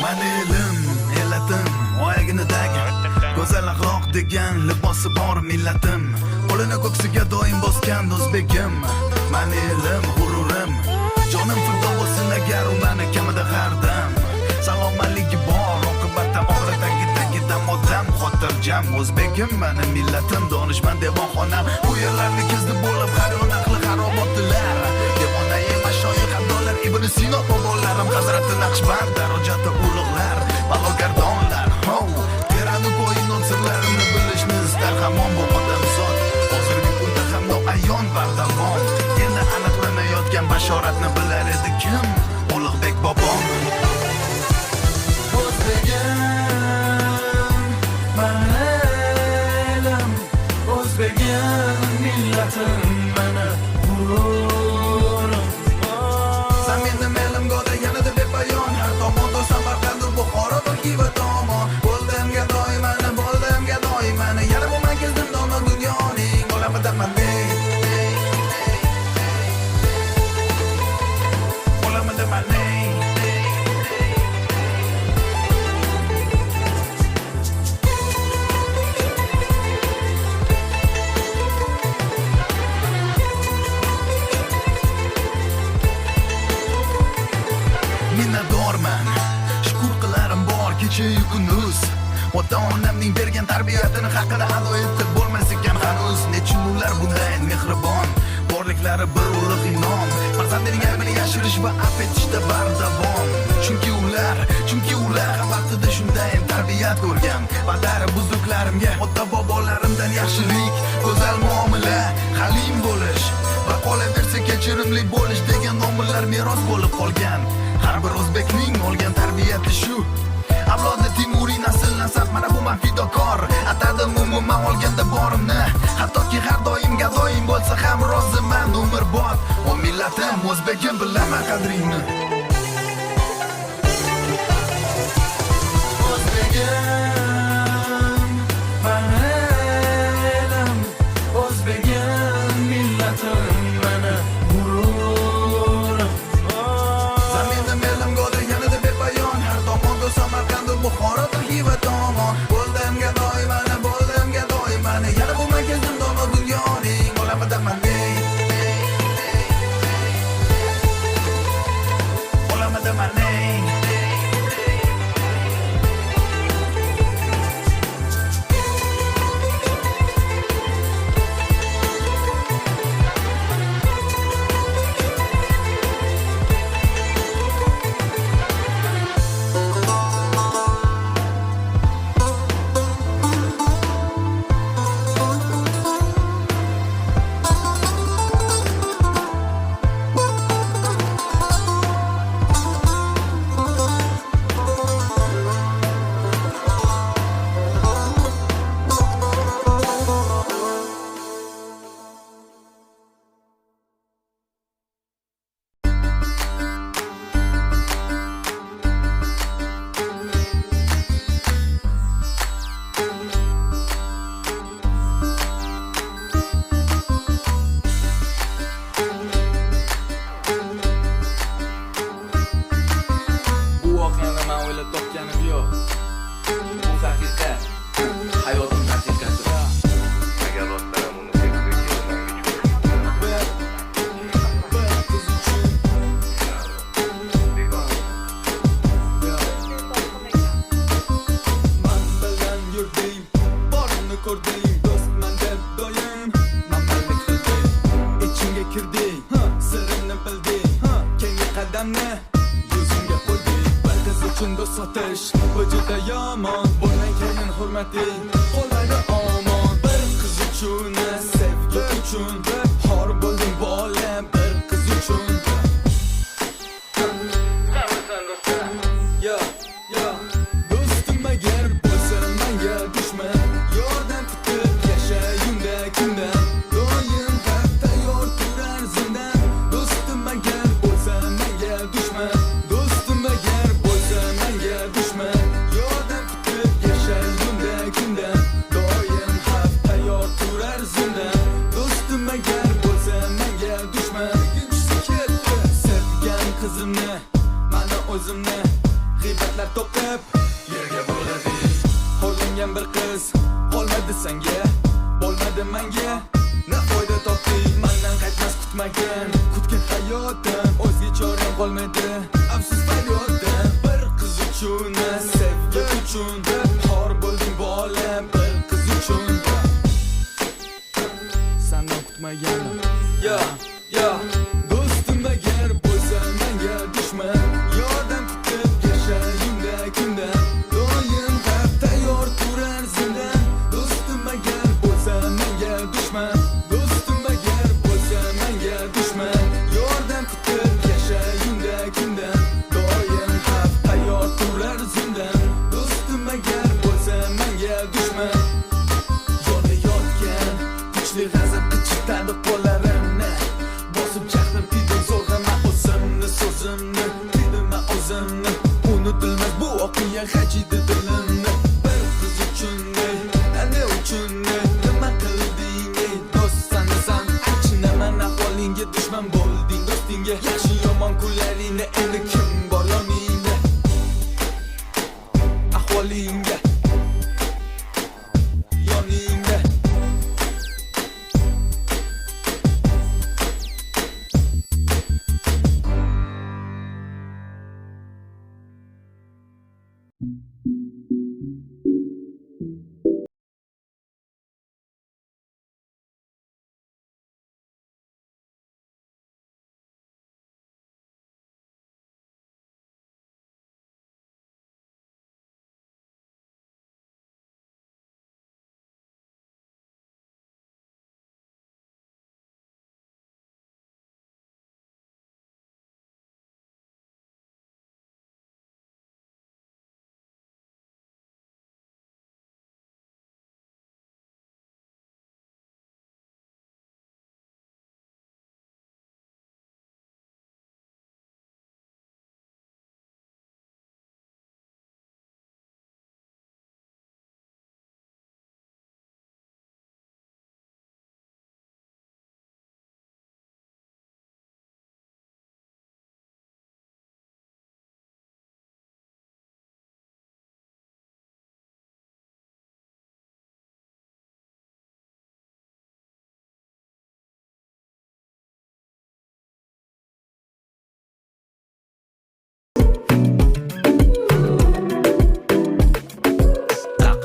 Manelim, elatim, oyaginidagi go'zal axloq degan libosi bor millatim. Qo'lini ko'ksiga doim bosgan o'zbegim. Manelim, g'ururim, jonim fido bo'lsin agar u meni kamida hardam. Salomatligi bor, oqibatda og'ridagi odam xotirjam. O'zbegim meni millatim, donishmand devonxonam. Bu yerlarni kezdi bo'lib har yo'l aqli xarobotdilar. Devona mashoyix abdollar Ibn Sino bobolarim, Hazrati Naqshband darajati ulug'lar, balogardonlar. Terani ko'yin sirlarini bilishni istar hamon bu odam zot. Hozirgi kunda ham noayon bardavom. Endi aniqlanayotgan bashoratni bilar edi kim? Ulug'bek bobom. O'zbegim, manelim, o'zbegim, millatim, meni g'ururim. Sen mening melimgoda yanada bepayon, har tomonda Samarqandur, Buxoro, Xiva tomon. Bo'ldim gadoy mani, yana bu mankezdim dono dunyoning olamida mani. Olamida mani. Minnatdorman, shukr qilarim bor kecha-yu kunduz. Ota-onamning bergan tarbiyatini haqida ado etib bo'lmas ekan hanuz. Nechun ular bunday mehribon, borliklari bir ulug' inom. Farzandining aybini yashirish va afv etishda bardavom. Chunki ular vaqtida shunday tarbiyat ko'rgan. Badari buzuklarimga ota bobolarimdan yaxshilik, go'zal muomala, halim bo'lish va qolaversa kechirimli bo'lish degan nomlar meros bo'lib qolgan. Har bir o'zbekning olgan tarbiyati shu. Avlodi Timuriy nasl nasab, mana bu man fidokor. Atadim umuman olganda borimni, hattoki har doim gadoyim bo'lsa ham roziman umrbod. O millatim, o'zbegim, bilaman qadringni. O'zbegim, manelim, o'zbegim, millatim, meni g'ururim. Zaminim elimgoda yanada bepayon, har tomonda Samarqandur, Buxoro, Xiva tomon. Bo'ldim gadoy mani, yana bu mankezdim dono dunyoning olamida mani. Olamida mani. Yordam kutib yashar kunda bo'lmadi senga, bo'lmadi menga. Ne foyda topding mendan qaytmas kutmagan, kutgan hayotim o'zga choram qolmadi. Afsus faryoddan bir qiz uchun, sevgi uchun xor bo'lding bolam, bir qiz uchun. Sendan kutmagan ya do'stim agar bo'lsa menga dushman, yordam kutib yashayimda kundan doim haq tayyor turar zindan. Do'stim agar bo'lsa menga dushman, do'stim agar bo'lsa menga dushman, yordam kutib yashayimda kundan doim haq tayyor turar zindan. Do'stim agar bo'lsa menga dushman, yonayotgan kuchli g'azab qichitadi qo'llarimni, bosib jahlim tiydim zo'rg'ama o'zimni, so'zimni tiydim o'zimni. Unutilmas bu voqea hajidi dilimni. Bir qiz uchun ana uchun nima qilding do'st, san achinaman ahvolingga, dushman bo'lding do'stingga. Yaxshi yomon kunlaringni endi kim bor yoningda, ahvolingga yoningda.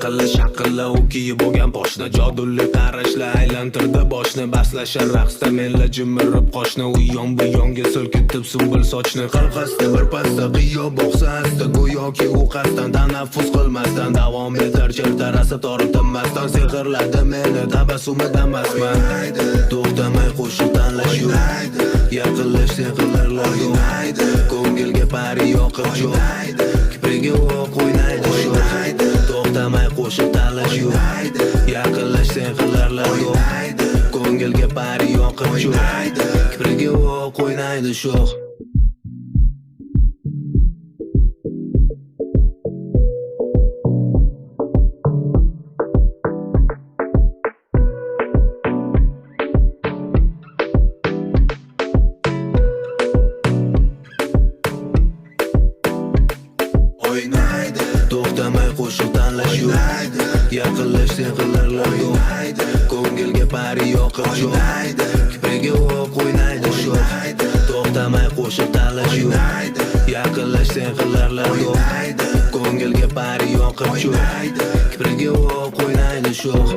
Aqlli shaqilli u kiyib olgan boshni, joduli qarashlar aylantirdi boshni. Baslashar raqsda menla jimirib qoshni, u yon bu yonga silkitib sumbul sochni. Qirqasda bir pasda qiyo boqsa asta, go'yoki u qasddan tanaffus qilmasdan davom etar chertarasi torib tinmasdan. Sehrladi meni tabassumidan masman, to'xtamay qo'shiq tanlash yo'q, yaqinlash sehrlarlar yo'q, ko'ngilga pari yoqib jo'q, kipriga o'q o'ynaydi sho'x. To'xtamay qo'shiq tanlash yo'q, yaqinlash sehrlarlar yo'q, ko'ngilga pari yoqib jo'q, kipriga o'q o'ynaydi sho'x. To'xtamay qo'shiq tanlash yo'q, yaqinlash sehrlarlar yo'q, ko'ngilga pari yoqib jo'q, kipriga o'q o'ynaydi sho'x. To'xtamay qo'shiq tanlash yo'q, yaqinlash sehrlarlar yo'q, ko'ngilga pari yoqib jo'q, kipriga o'q o'ynaydi sho'x.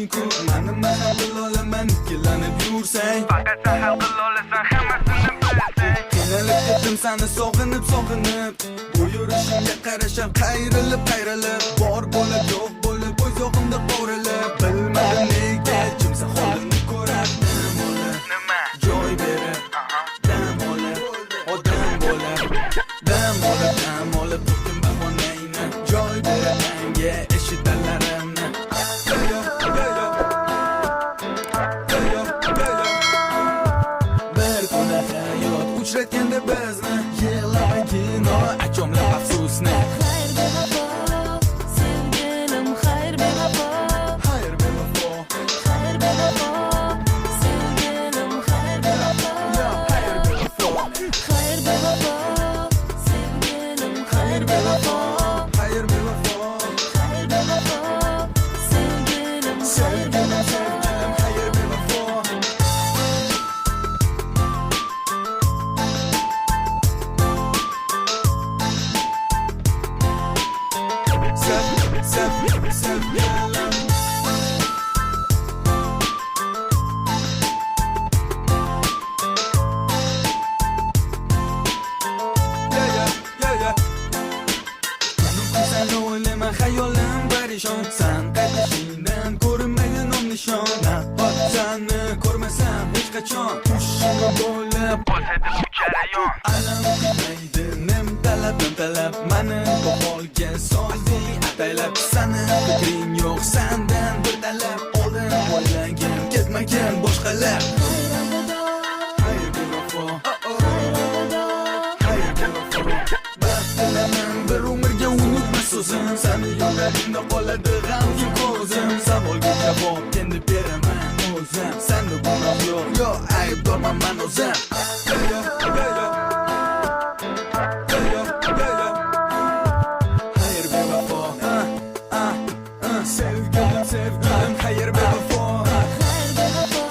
ming-ku Manima ham qilolaman ikkilanib yursang Faqat sen hal qilolasan hammasini bilasan Qiynalib ketdim seni sog'inib Bu yurishimga qarasham qayrilib Bor bo'lib yo'q bo'lib o'z yo'qimda qovrilib Bilmadim nega kimsa holimni ko'rib Nima? Joy berib dam olib tutdim bahonangni Joy berib menga eshitalarimni Bir kuni hayot uchratganda bizni Yig'lamay kino achomlab afsusni Xayr bevafo, sevgilim xayr bevafo, Xayr bevafo, xayr bevafo, sevgilim xayr bevafo, xayr bevafo xayr bevafo, sevgilim xayr bevafo, Xayr bevafo, xayr bevafo, sevgilim xayr bevafo. xayr bevafo Sevgilim Sen o'ylama hayolim parishon Sen qaytishingdan ko'rinmaydi nom nishon Nahot seni ko'rmasam hech qachon Tushimga bo'lib Bo'lsaydi bu jarayon alam qilmaydi nem talab Mani bu holga solding ataylab Sani fikring yo'q sendan bir talab Oldin o'ylagan ketmagan boshqalar Xayr bevafo Xayr bevafo Baxt tilaman bir umrga unutma so'zim Sani yo'llaringda qoladi g'amgin ko'zim Savolga javob endi beraman o'zim Senda gunoh yo'q, yo'q aybdorman man o'zim Xayr bevafo Sevgilim xayr bevafo Xayr bevafo,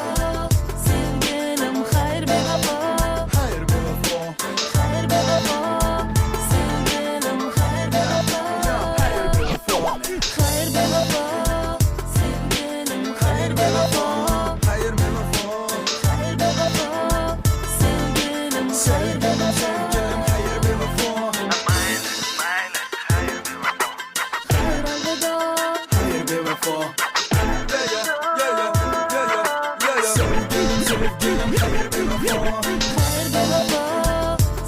sevgilim xayr bevafo, Xayr bevafo xayr bevafo, sevgilim xayr bevafo, Xayr bevafo xayr bevafo, sevgilim xayr bevafo, Xayr bevafo xayr bevafo, sevgilim xayr bevafo, Sevgilim xayr bevafo Mayli, xayr bevafo xayr alvido. Xayr bevafo Sevgilim xayr bevafo Xayr bevafo,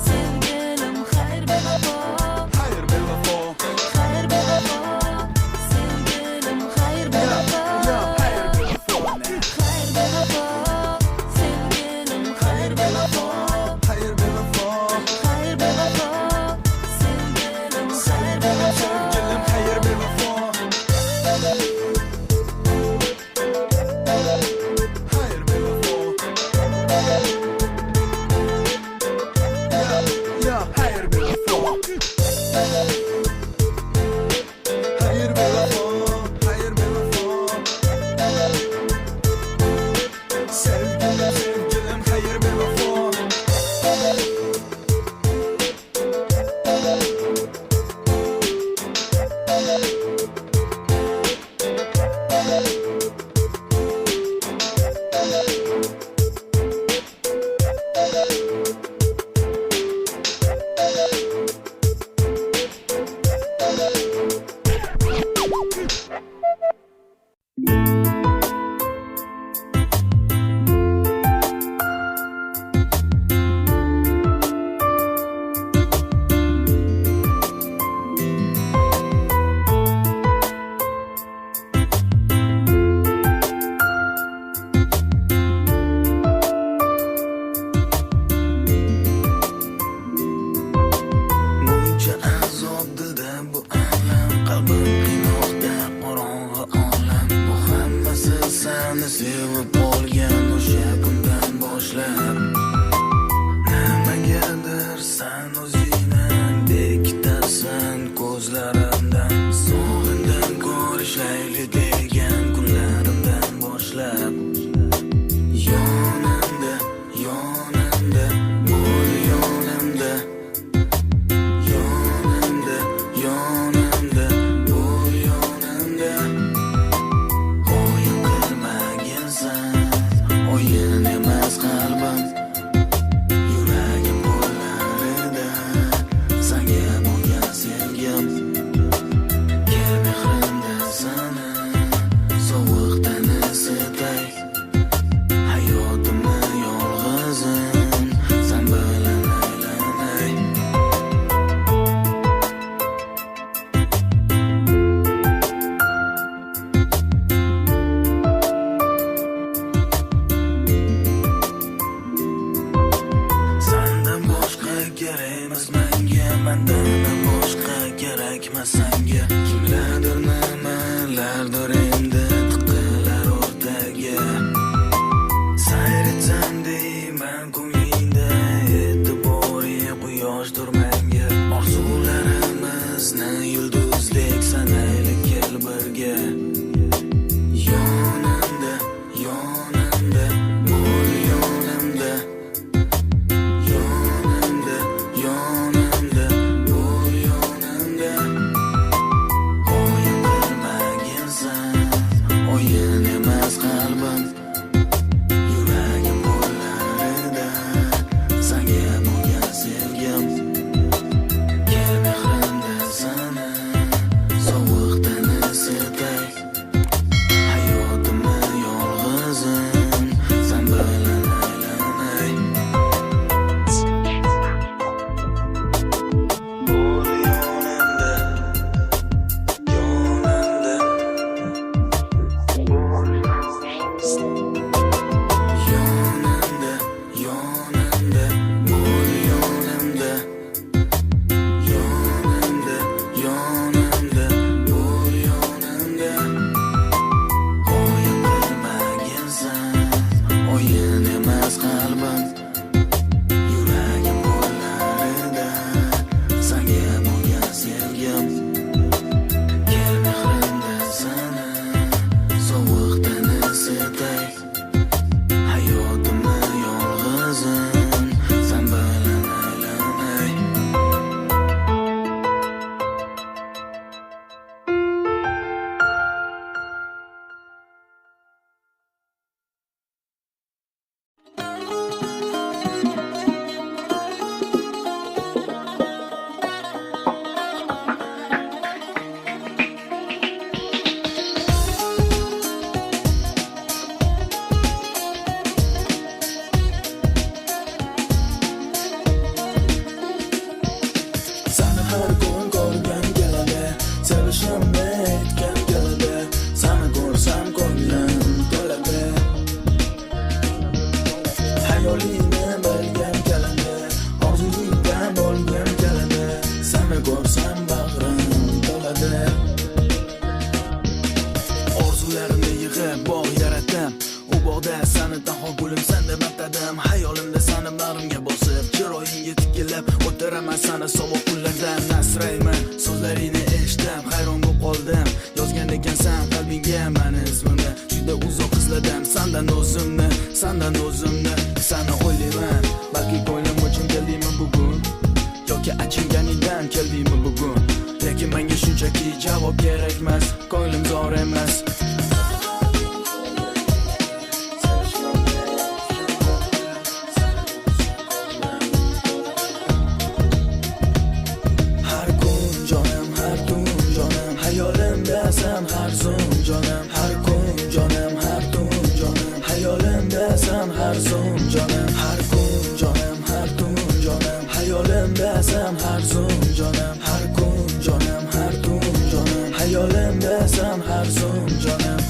sevgilim xayr bevafo, Xayr bevafo xayr bevafo, sevgilim xayr bevafo, Xayr bevafo xayr bevafo, sevgilim xayr bevafo, Xayr bevafo xayr bevafo, sevgilim xayr bevafo. Sevgilim xayr bevafo Xayr bevafo Xayr bevafo Xayr bevafo Xayr bevafo Sevgilim xayr bevafo Buncha azob dilda bu alam Qalbim qiynoqda qorong'i olam Bu hammasi seni sevib olgan o'sha kundan boshlab Nimagadir sen o'zingdan bekitasan ko'zlarimdan Sog'indim ko'rishayli degan kunlarimdan boshlab Yonimda, yonimda, bo'l yonimda Yonimda, yonimda, bo'l yonimda Qo'yin qilib bog' yaratdim. U bog'da sani daho gulimsan deb atadim. Hayolimda sani bag'rimga bosib, chiroyingga tikilib o'tiraman sani sovuq kunlarda nasrayman. So'zlaringni eshitdim, hayron bo'lib qoldim. Yozgan ekansan qalbingga mani izimni, juda uzoq izladim sandan o'zimni, sani o'ylayman. Balki ko'nglim uchun keldingmi bugun, yoki achinganingdan keldingmi bugun. Lekin menga shunchaki javob kerak emas, ko'nglim zor emas. Har kun jonim, har tun jonim, hayolimdasan har zum jonim. Har kun jonim, har tun jonim, hayolimdasan har zum jonim. Har kun jonim, har tun jonim, hayolimdasan har zum jonim. Har kun jonim, har tun jonim, hayolimdasan har zum jonim.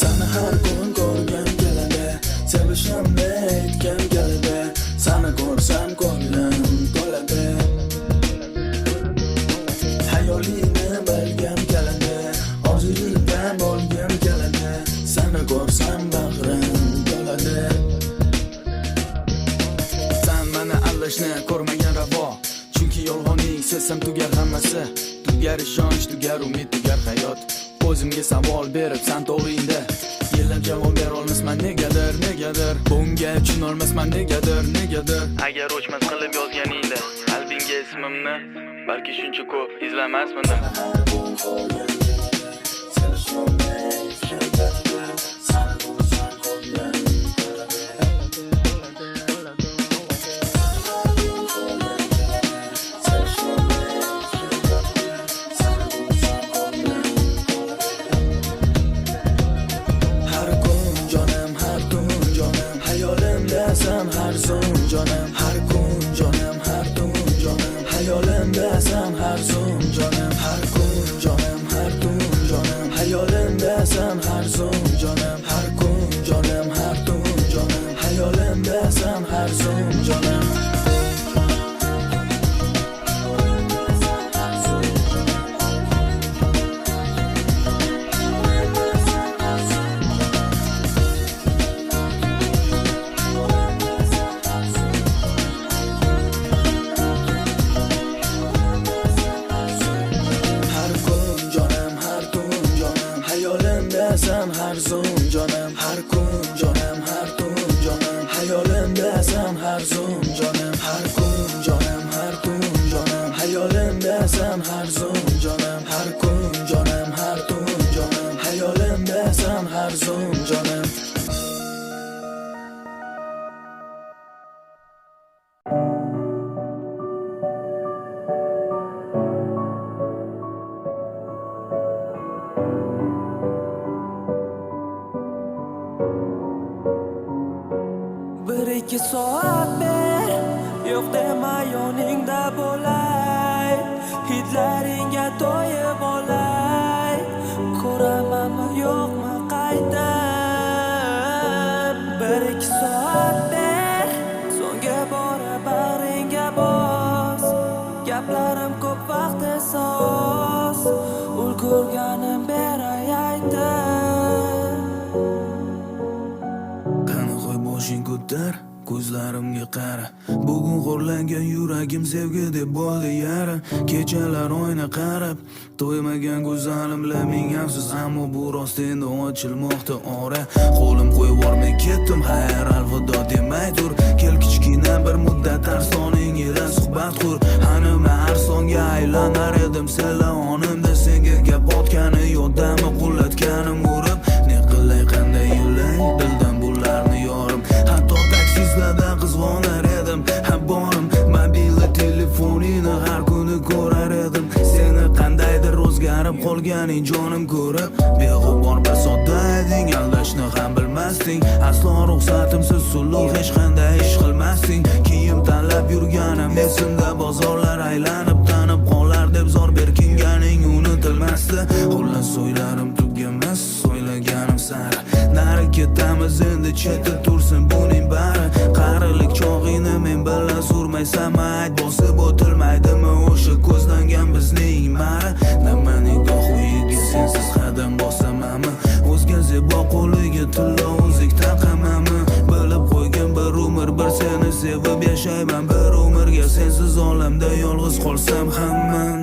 Seni har kun ko'rgim keladi, sevishimni aytgim keladi. Seni ko'rsam ko'nglim to'ladi. Hayolingni bilgim keladi, orzuyingda bo'lgim keladi. Seni ko'rsam bag'rim to'ladi. Sen meni aldashni ko'rmagan ravo, chunki yolg'oning sezsam tugar hammasi. Tugar ishonch, tugar umid, tugar hayot. O'zimga savol berib san to'g'ringda, yillab javob bera olmasman negadir. Bunga tushunolmasman negadir. Agar o'chmas qilib yozganingda qalbingga ismimni, balki shuncha ko'p izlamasmidim. Har zum jonim, har kun jonim, har tun jonim, hayolimdasan har zum jonim. Har kun jonim, har tun jonim, hayolimdasan har zum jonim. Har kun jonim, har tun jonim, hayolimdasan har zum jonim. Har zum jonim, har kun jonim, har tun jonim, hayolimdasan har zum jonim. Har kun jonim, har tun jonim, hayolimdasan har zum jonim. Har kun jonim, har tun jonim, hayolimdasan har zum jonim. Bir-ikki soat ber, yo'q dema yoningda bo'lay. Hidlaringga to'yib olay. Ko'ramanmi yo'qmi qayta. Bir-ikki soat ber, so'ngga bora bag'ringga bos. Gaplarim ko'p vaqt esos, ulgurganim beray aytib. Qani qo'y boshing ko'tar, ko'zlarimga qara. Bugun xo'rlangan yuragim sevgi deb bo'ldi yara. Kechalar oyna qarab, to'ymagan go'zalimlar ming afsus, ammo bu rost endi ochilmoqda ora. Qo'lim qo'yib yubormay ketdim, xayr alvido demay tur. Kel kichkina bir muddat arsonning ila suhbat qur. Hanima arsonga aylanar edim selavonimda, senga gap otgani yordami qullatganim urib. Ne qilay qanday yo'lay, dildan bularni yorim. Hatto taksizlarda qizg'onar edim, ha borim. Mobil telefonini har kuni ko'rar edim. Seni qandaydir o'zgarib qolganing jonim ko'rib. Beg'ubor bir sodda eding, aldashni ham bilmasding. Aslo ruxsatimsiz suluh hech qanday ish qilmasding. Kiyim tanlab yurganim esimda, bozorlar aylanib tanib qolar deb zor berkinga endi chetda tursin buning bari. Qarilik chog'ingni men bilan surmaysan ayt, bosib o'tilmaydimi o'sha ko'zlangan bizning mari. Nima nigoh uyiga sensiz qadam bosamanmi, o'zga zebo qo'liga tilla o'zik taqamami. Bilib qo'ygan bir umr bir seni sevib yashayman, bir umrga sensiz olamda yolg'iz qolsam hamman.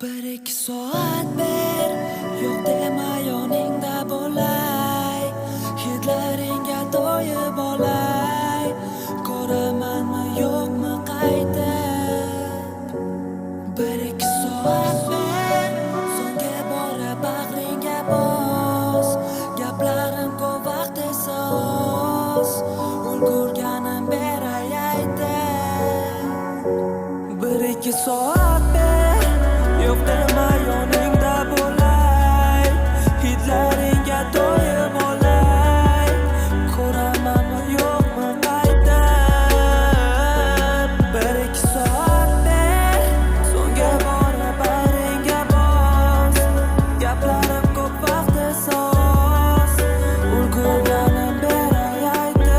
Bir ikki soat ber, yo'q dema yoningda bo'lay, hidlaringga to'yib olay, ko'ramanmi yo'qmi qaytib. Bir ikki soat ber, so'nggi bora bag'ringga bos, gaplarim ko'p vaqt esa oz, ulgurganim beray aytib. Bir ikki soat ber, yo'q dema yoningda bo'lay, hidlaringga to'yib olay, ko'ramanmi yo'qmi qaytib. Bir ikki soat ber, so'nggi bora bag'ringga bos, gaplarim ko'p vaqt esa oz, ulgurganim beray aytib.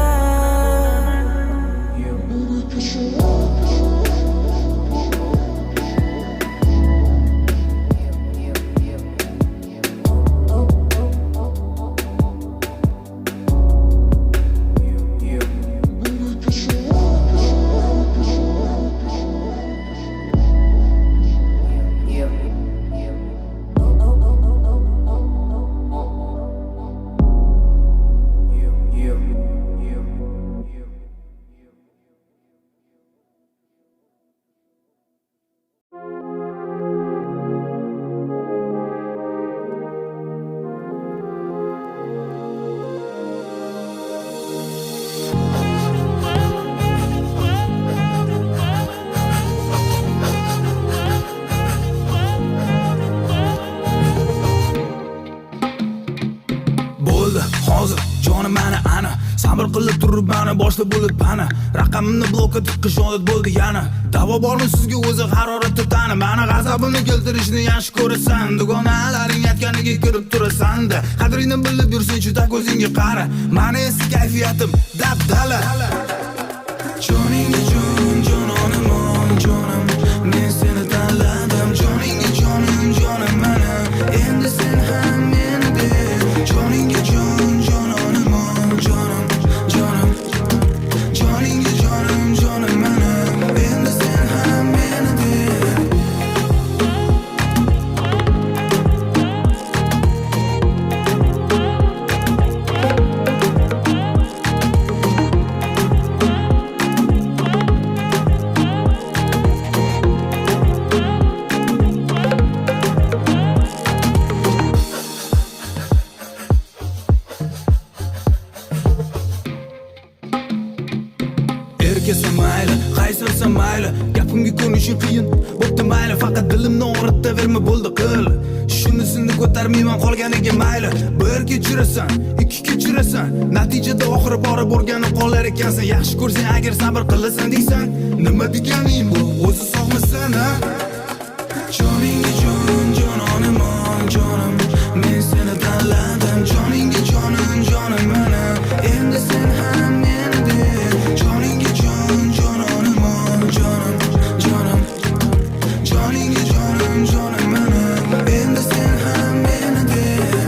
Bo'ldi hozir jonim mani ana, sabr qilib turib mana boshda bo'lib pana. Raqamimni blokka tiqish odat bo'ldi yana. Davo bormi sizga o'zi haroratni tani, mani g'azabimni keltirishni yaxshi ko'rasan. Dugonalaring aytganiga kirib turasan-da, qadringni bilib yursang juda ko'zingga qara. Mani esa kayfiyatim dabdala. Joningga jon, jononim jonim, men seni tanladim. Joningga jonim, jonim mana, endi sen ham menidek. Joningga jon, jononim jonim, jonim. Joningga jonim, jonim mana, endi sen ham menidek. Erkasan mayli, qaysilsan mayli, gapimga ko'nishing qiyin bo'pti mayli, faqat dilimni og'ritaverma bo'ldi qil. Shunisini ko'tarmayman qolganiga mayli. Bir kechirasan, ikki kechirasan, natijada oxiri borib o'rganib qolar ekansan. Yaxshi ko'rsang agar sabr qilasan deysan, nima deganing bu? O'zi sog'misan ha? Joningga jon, jononim jonim, men seni tanladim. Joningga jonim, jonim mana, endi sen ham menidek. Joningga jon, jononim jonim, jonim. Joningga jonim, jonim mana, endi sen ham menidek.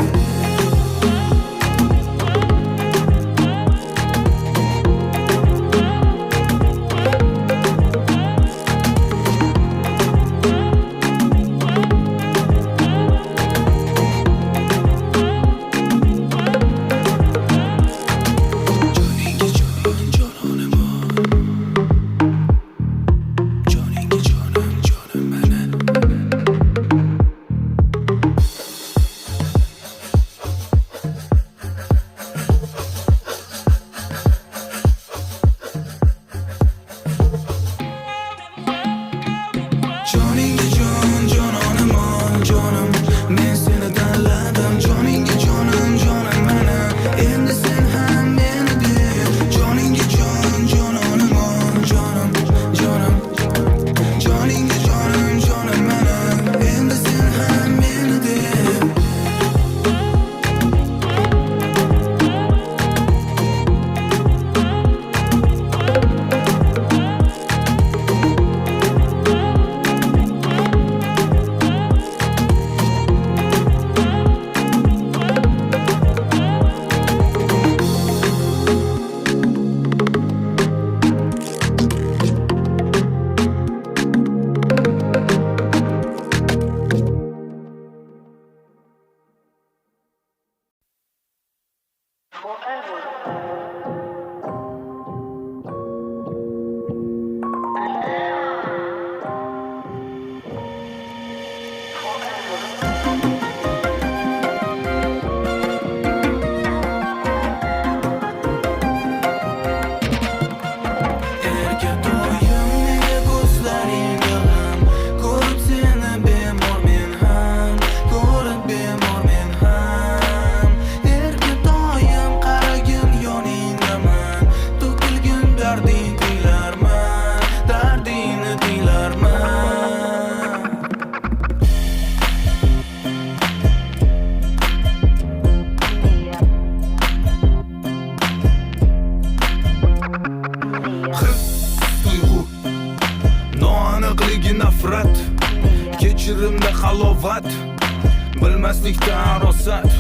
Bilmaslikdan rosat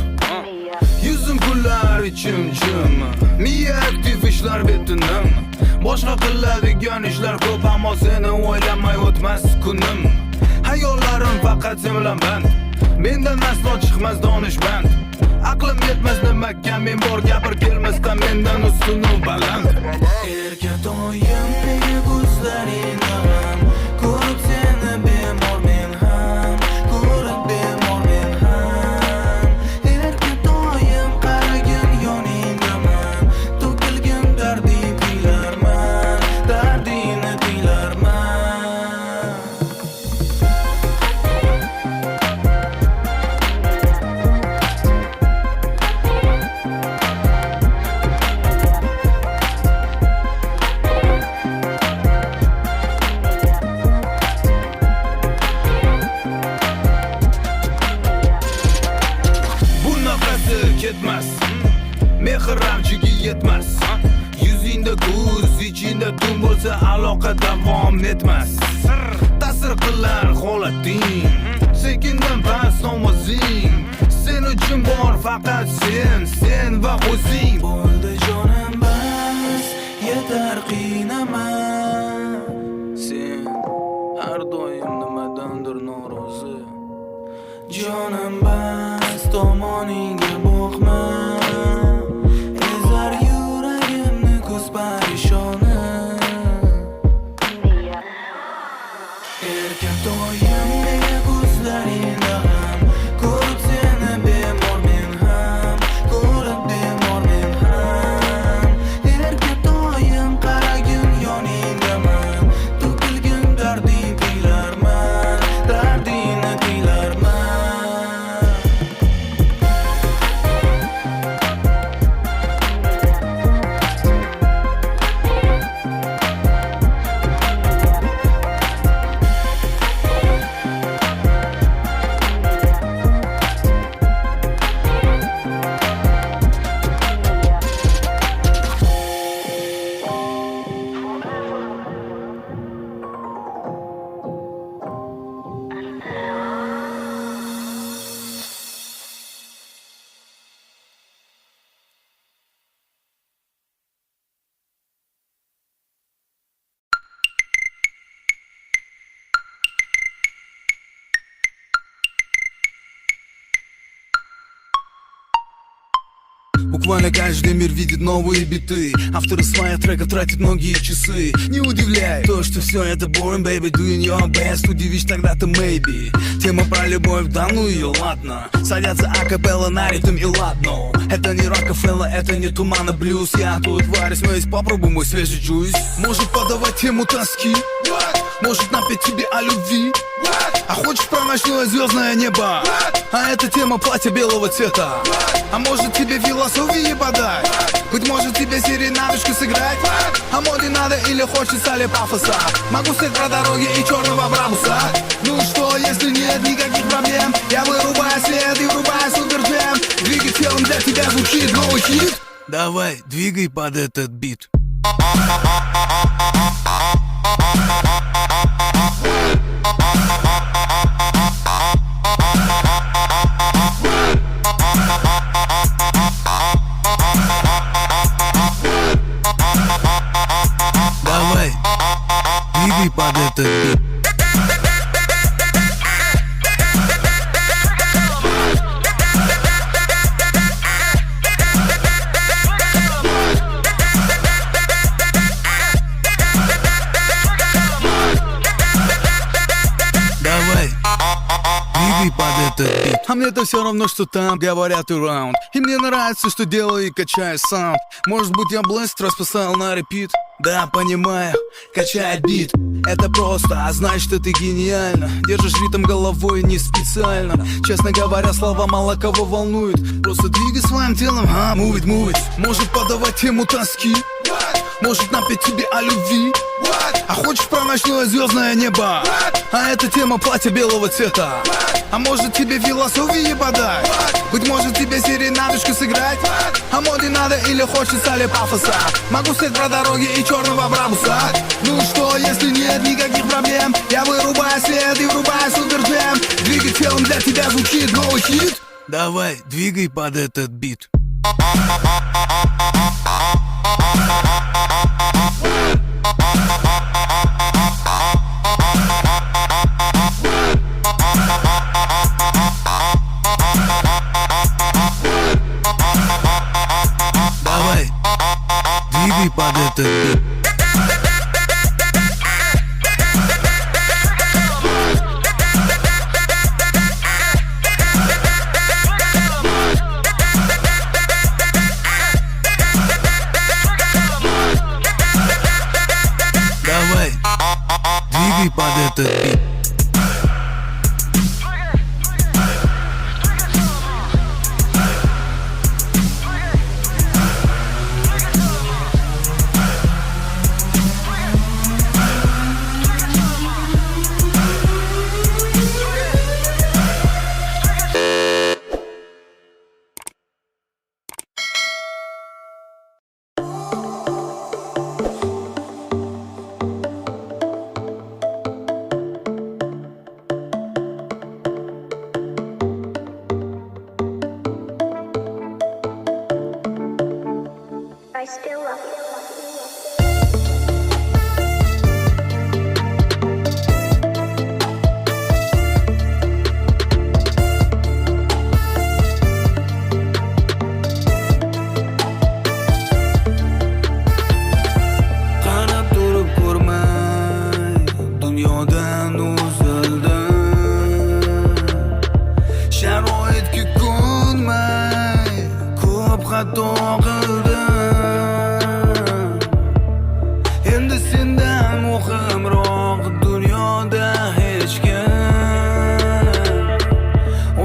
Yuzim kullar ichim jim Miya aktiv ishlar betinim Boshqa qiladigan ishlar ko'p ammo seni o'ylamay o'tmas kunim Hayollarim faqat sen bilan band Mendan aslo chiqmas donishmand Aqlim yetmas nimaga men bor gapir kelmasdan mendan ustun u baland Erkatoyim nega ko'zlaring ham ko'rib seni bemor men ham ko'rib bemor men ham Erkatoyim qaragin yoningdaman to'kilgan darding tinglarman dardingni tinglarman Ketmas Mehr ramchiga yetmas Yuzingda ko'z ichingda tun bo'lsa aloqa davom etmas Ta'sir qilar holating Sekindan past ovozing Sen uchun bor faqat sen va o'zing Bo'ldi jonim bas yetar qiynama Sen har doim nimadandir norozi Jonim bas tomoningga boqma Ezar yuragimni ko'z parishoni Erkatoyim nega ko'zlaringda ham ko'rib seni bemor men ham ko'rib bemor men ham Erkatoyim qaragin yoningdaman to'kilgan darding tinglarman dardingni tinglarman Буквально каждый мир видит новые биты Авторы своих треков тратят многие часы Не удивляй то, что все это boring, baby Doing your best, удивишь тогда ты maybe Тема про любовь, да ну ее ладно Садятся акапелла на ритм и ладно Это не Рокфеллер, это не Туман и блюз Я тут варюсь, но есть попробуй мой свежий джуйс Может подавать тему тоски Может напеть тебе о любви А хочешь про ночное звездное небо А это тема платья белого цвета А может тебе философии подать Быть может тебе серенадочку сыграть А моде надо или хочется ли пафоса Могу сказать про дороги и черного Брамуса Ну что, если нет никаких проблем Я вырубаю свет и врубаю суперджем Двигай телом, для тебя звучит новый хит Давай, двигай под этот бит Давай, двигай под этот бит под этот бит. А мне-то все равно, что там говорят и раунд. И мне нравится, что делаю и качаю саунд. Может быть я блест расписал на репит. Да, понимаю, качает бит. Это просто, а значит это гениально. Держишь ритм головой не специально. Честно говоря, слова мало кого волнует. Просто двигай своим телом, move it, move it. Может подавать тему тоски. Может напеть тебе о любви? А хочешь про ночное звездное небо? А это тема платья белого цвета. А может тебе философии подать? Быть может тебе серенадочку сыграть? А моде надо или хочется ли пафоса? Могу снять про дороги и черного брабуса. Ну что, если нет никаких проблем? Я вырубаю свет и врубаю суперджем. Двигай телом, для тебя звучит новый хит. Давай, двигай под этот бит. Давай, двигай под этот бит. Давай, двигай под этот бит. I still love you. Qarab turib ko'rmay dunyodan uzildim. Sharoitga ko'nmay ko'p xato qildim. Endi sendan muhimroq dunyoda hech kim.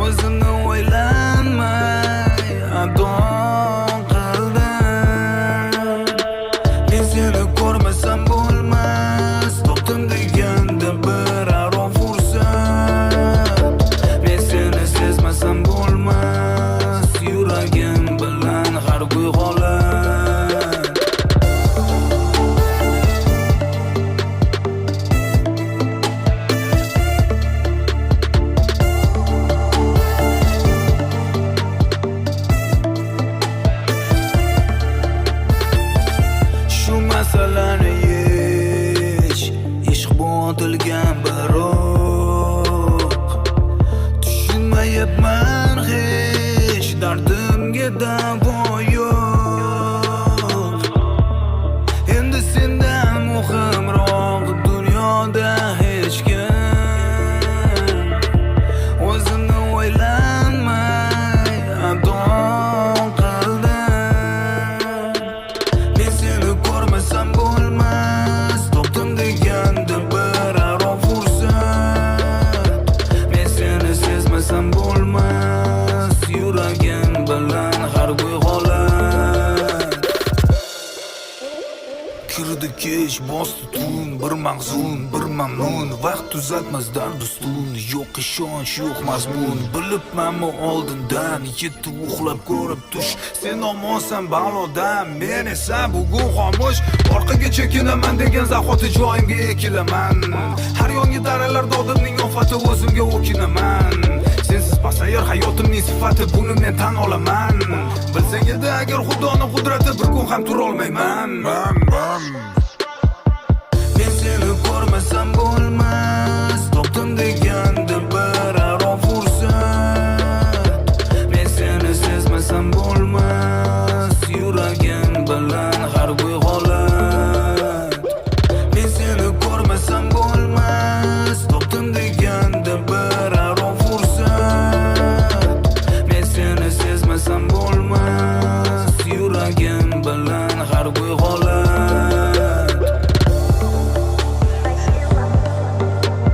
O'zimni o'ylanmay ado qildim. Men seni ko'rmasam bo'lmas, topdim deganda bir aro fursat. Men seni sezmasam bo'lmas, yuragim bilan har kun holat. Shu masalani yech, ishq botilgan biroq tushunmayapman hech, dardimga davo yo'q. Endi sendan muhimroq dunyoda hech kim. O'zimni o'ylanmay ado qildim. Men seni ko'rmasam bo'lmas, topdim deganda bir aro fursat. Men seni sezmasam bo'lmas, yuragim bilan har kun holat. Kirdi kech, bosdi tun, bir mahzun, bir mamnun. Vaqt tuzatmas dard ustun, yo'q ishonch, yo'q mazmun. Bilibmanmi oldindan, yetdi uxlab ko'rib tush. Sen omonsan balodan, men esa bugun xomush. Orqaga chekinaman degan zahoti joyimga ekilaman. Har yongi daralar dodimning ofati, o'zimga o'kinaman. Sensiz pasayar hayotimning sifati, buni men tan olaman. Bilsang edi agar Xudoning qudrati, bir kun ham turolmayman. Men seni ko'rmasam bo'lmas, topdim deganda bir aro fursat. Men seni sezmasam bo'lmas, yuragim bilan har kun holat. Men seni ko'rmasam bo'lmas, topdim deganda bir aro fursat. Men seni sezmasam bo'lmas, yuragim bilan har kun holat. I still love you.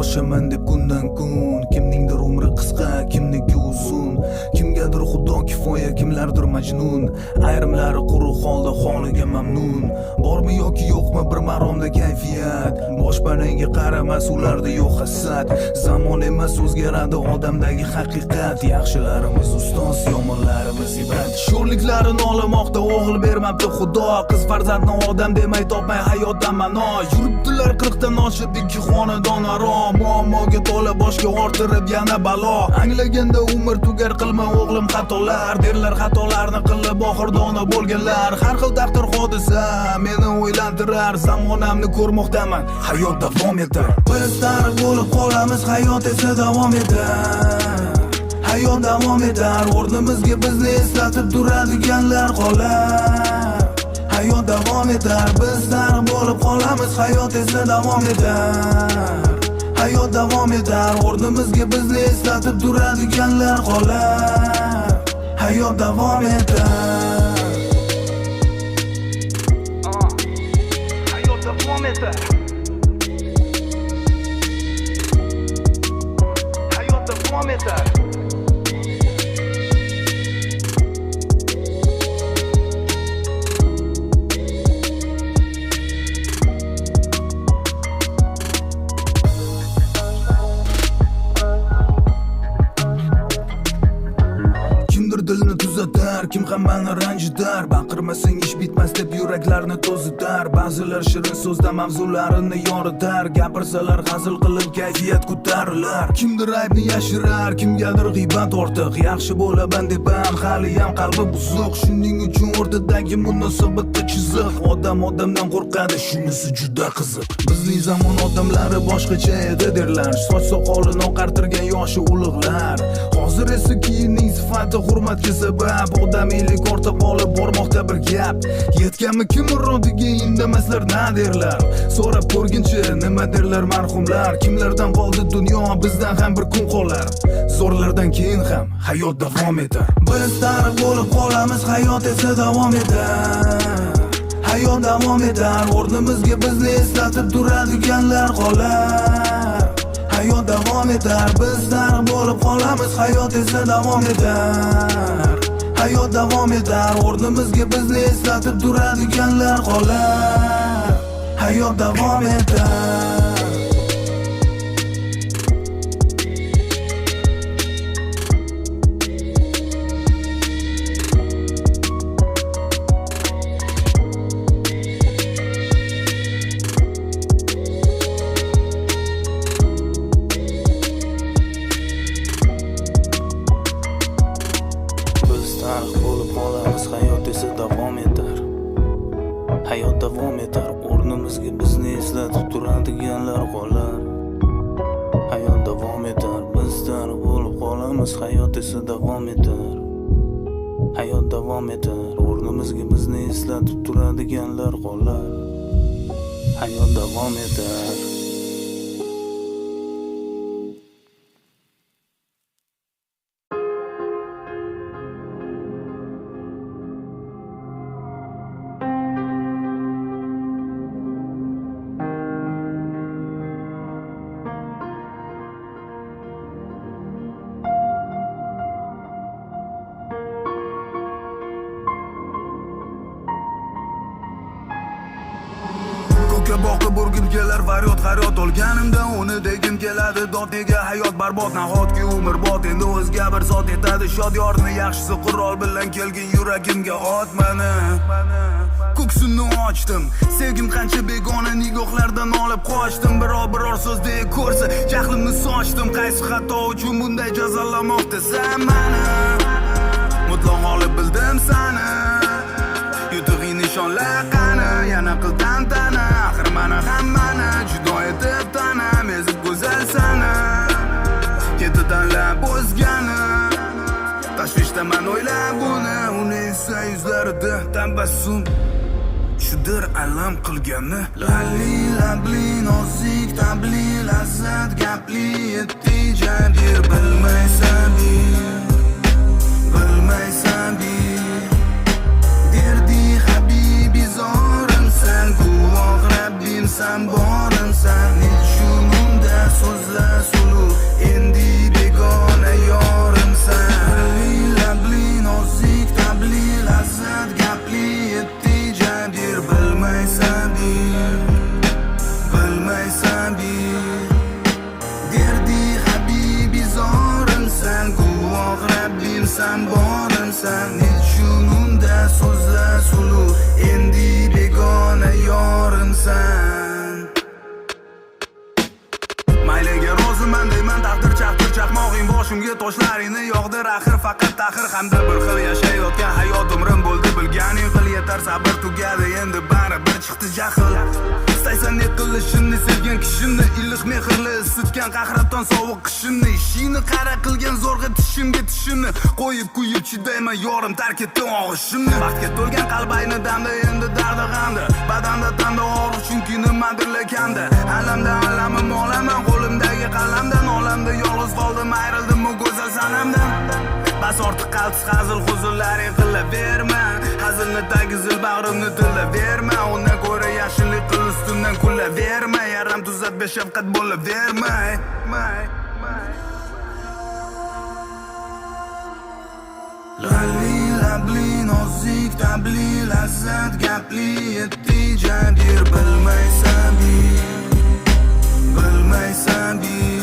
Yaxshiman deb kundan kun, kimningdir umri qisqa, kimniki uzun, kimgadir xudo kifoya, kimlardir majnun, ayrimlari quruq holda holiga mamnun. Bormi yoki yo'qmi bir maromda kayfiyat, boshpanaga qaramas ularda yo'q hasad. Zamon emas o'zgaradi odamdagi haqiqat, yaxshilarimiz ustoz, yomonlarimiz ibrat. Sho'rliklarini olamoqda o'g'il bermabdi xudo, qiz farzandni odam demay topmay hayotdan ma'no. Yuribdilar 40 dan oshib ikki xonadon aro, muammoga to'la boshga orttirib yana balo. Anglaganda umr tugar, qilma o'g'lim xatolar, derlar xatolarni qilib oxir dono bo'lganlar. Har xil taqdir hodisa meni o'ylantirar, zamonamni ko'rmoqdaman, hayot davom etar. Biz tarix bo'lib qolamiz, hayot esa davom etar. Hayot davom etar, o'rnimizga bizni eslatib turadiganlar qolar. Hayot davom etar, biz tarix bo'lib qolamiz, hayot esa davom etar. Hayot davom etar, o'rnimizga bizni eslatib turadiganlar qolar. Hayot davom etar. Hayot davom etar. Hayot davom etar. Dilni tuzatar, kim hammani ranjitar, baqirmasang ish bitmas deb yuraklarni to'zitar. Ba'zilar shirin so'zda mavzularini yoritar, gapirsalar hazil qilib kayfiyat ko'tarilar. Kimdir aybni yashirar, kimgadir g'iybat ortiq, yaxshi bo'laman deb ham hali ham qalbi buzuq. Shuning uchun o'rtadagi munosabatda chiziq, odam odamdan qo'rqadi, shunisi juda qiziq. Bizning zamon odamlari boshqacha edi derlar, soch soqolini oqartirgan yoshi ulug'lar. Hozir esa kiyimning sifati hurmatga sabab, odamiylik ortib qolib bormoqda bir gap. Yetganmi kim murodiga indamaslar na derlar, so'rab ko'rginchi nima derlar marhumlar. Kimlardan qoldi dunyo, bizdan ham bir kun qolar, zo'rlardan keyin ham hayot davom etar. Biz tarix bo'lib qolamiz, hayot esa davom etar. Hayot davom etar, o'rnimizga bizni eslatib turadiganlar qolar. Hayot davom etar, biz tarix bo'lib qolamiz, hayot esa davom etar. Hayot davom etar, o'rnimizga bizni eslatib turadiganlar qolar. Hayot davom etar. Tarix bo'lib qolamiz, hayot esa davom etar. Hayot davom etar, o'rnimizga bizni eslatib turadiganlar qolar. Hayot davom etar, biz tarix bo'lib qolamiz, hayot esa davom etar. Hayot davom etar, o'rnimizga bizni eslatib turadiganlar qolar. Hayot davom etar. Ko'kka boqib urgim kelar, faryod haryod olganimda uni degim keladi. Dodiga hayot barbod, nahotki umr bot, endi o'zga bir zot etadi shodiyorni. Yaxshisi qurol bilan kelgin yuragimga otmani. Ko'ksini ochdim, sevgim qancha begona nigohlardan olib qochdim. Biror so'zdek ko'rsa jahlimni sochdim. Qaysi xato uchun bunday jazolamoqdasan mani? Mutlaq olib bildim sani, yutug'ing nishonlar qani, yana qil tantana. Axir mana hammani judo etib tanam, ezib go'zal sana, ketdi tanlab o'zgani. Tashvishdaman o'ylab buni, uni esa yuzlarida tabassum shudir alam qilgani. Lali labli nozik tabli lazzat gapli yetti jabir. Bilmaysan bir derdi habibi zorimsan, guvoh Rabbim san borimsan. Nechunimda so'zlar borimsan borimsan nechununda so'zlar suluv endi begona yorimsan mayliga roziman deyman taqdir chaqdir chaqmog'ing boshimga toshlaringni yog'dir axir faqat taxir hamda bir xil yashayotgan hayot umrim bo'ldi bilganing qil yetar sabr tugadi endi baribir chiqdi jahl istaysan ne qilishimni sevgan kishimni iliq mehrli isitgan qahraton sovuq qishimni ishingni qara qilgan zo'rg'a tishimga tishimni qo'yib kuyib chidayman yorim tark etdi og'ishimni baxtga to'lgan qalb ayni damda endi dardi g'amda badanda tanda og'riq chunki nimadir lekanda alamda alamim olaman qo'limdagi qalamdan olamda yolg'iz qoldim ayrildim u go'zal sanamdan bas ortiq qaltis hazil huzurlaring qilaverma hazilni tagizil bag'rimni tilaverma undan ko'ra yaxshilik qil ustimdan kulaverma yaram tuzat beshafqat bo'laverma Lali labli nozik tabli lazzat gapli yetti jabir bilmaysan bir